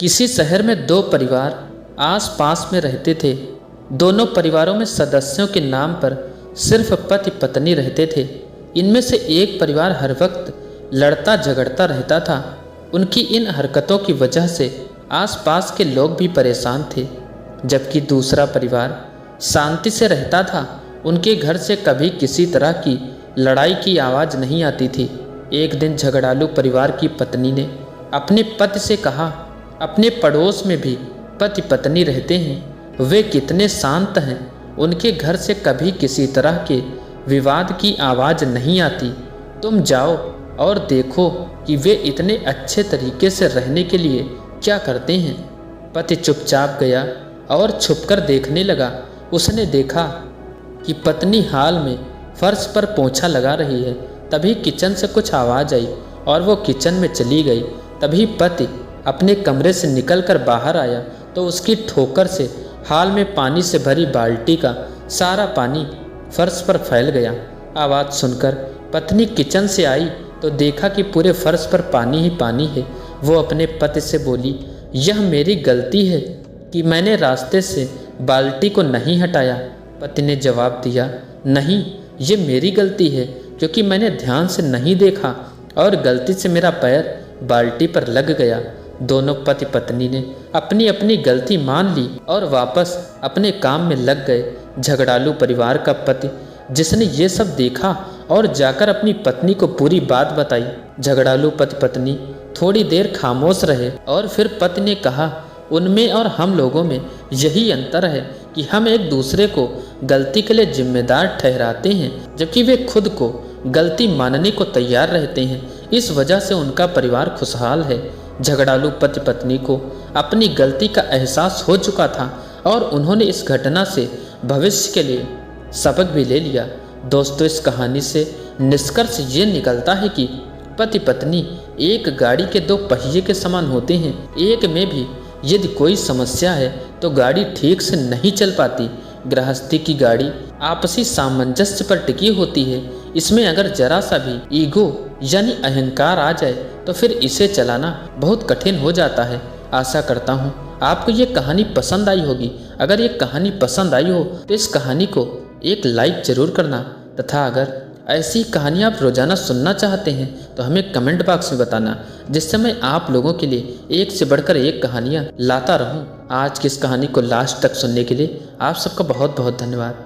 किसी शहर में दो परिवार आस पास में रहते थे। दोनों परिवारों में सदस्यों के नाम पर सिर्फ पति पत्नी रहते थे। इनमें से एक परिवार हर वक्त लड़ता झगड़ता रहता था। उनकी इन हरकतों की वजह से आसपास के लोग भी परेशान थे, जबकि दूसरा परिवार शांति से रहता था। उनके घर से कभी किसी तरह की लड़ाई की आवाज़ नहीं आती थी। एक दिन झगड़ालू परिवार की पत्नी ने अपने पति से कहा, अपने पड़ोस में भी पति पत्नी रहते हैं, वे कितने शांत हैं, उनके घर से कभी किसी तरह के विवाद की आवाज़ नहीं आती। तुम जाओ और देखो कि वे इतने अच्छे तरीके से रहने के लिए क्या करते हैं। पति चुपचाप गया और छुपकर देखने लगा। उसने देखा कि पत्नी हाल में फर्श पर पोंछा लगा रही है। तभी किचन से कुछ आवाज़ आई और वो किचन में चली गई। तभी पति अपने कमरे से निकलकर बाहर आया तो उसकी ठोकर से हाल में पानी से भरी बाल्टी का सारा पानी फर्श पर फैल गया। आवाज़ सुनकर पत्नी किचन से आई तो देखा कि पूरे फर्श पर पानी ही पानी है। वो अपने पति से बोली, यह मेरी गलती है कि मैंने रास्ते से बाल्टी को नहीं हटाया। पति ने जवाब दिया, नहीं, ये मेरी गलती है क्योंकि मैंने ध्यान से नहीं देखा और गलती से मेरा पैर बाल्टी पर लग गया। दोनों पति पत्नी ने अपनी अपनी गलती मान ली और वापस अपने काम में लग गए। झगड़ालू परिवार का पति, जिसने ये सब देखा और जाकर अपनी पत्नी को पूरी बात बताई। झगड़ालू पति पत्नी थोड़ी देर खामोश रहे और फिर पति ने कहा, उनमें और हम लोगों में यही अंतर है कि हम एक दूसरे को गलती के लिए जिम्मेदार ठहराते हैं, जबकि वे खुद को गलती मानने को तैयार रहते हैं। इस वजह से उनका परिवार खुशहाल है। झगड़ालू पति पत्नी को अपनी गलती का एहसास हो चुका था और उन्होंने इस घटना से भविष्य के लिए सबक भी ले लिया। दोस्तों, इस कहानी से निष्कर्ष ये निकलता है कि पति पत्नी एक गाड़ी के दो पहिए के समान होते हैं। एक में भी यदि कोई समस्या है तो गाड़ी ठीक से नहीं चल पाती। गृहस्थी की गाड़ी आपसी सामंजस्य पर टिकी होती है। इसमें अगर जरा सा भी ईगो यानी अहंकार आ जाए तो फिर इसे चलाना बहुत कठिन हो जाता है। आशा करता हूँ आपको ये कहानी पसंद आई होगी। अगर ये कहानी पसंद आई हो तो इस कहानी को एक लाइक ज़रूर करना, तथा अगर ऐसी कहानियाँ आप रोज़ाना सुनना चाहते हैं तो हमें कमेंट बॉक्स में बताना, जिससे मैं आप लोगों के लिए एक से बढ़कर एक कहानियाँ लाता रहूँ। आज की इस कहानी को लास्ट तक सुनने के लिए आप सबका बहुत बहुत धन्यवाद।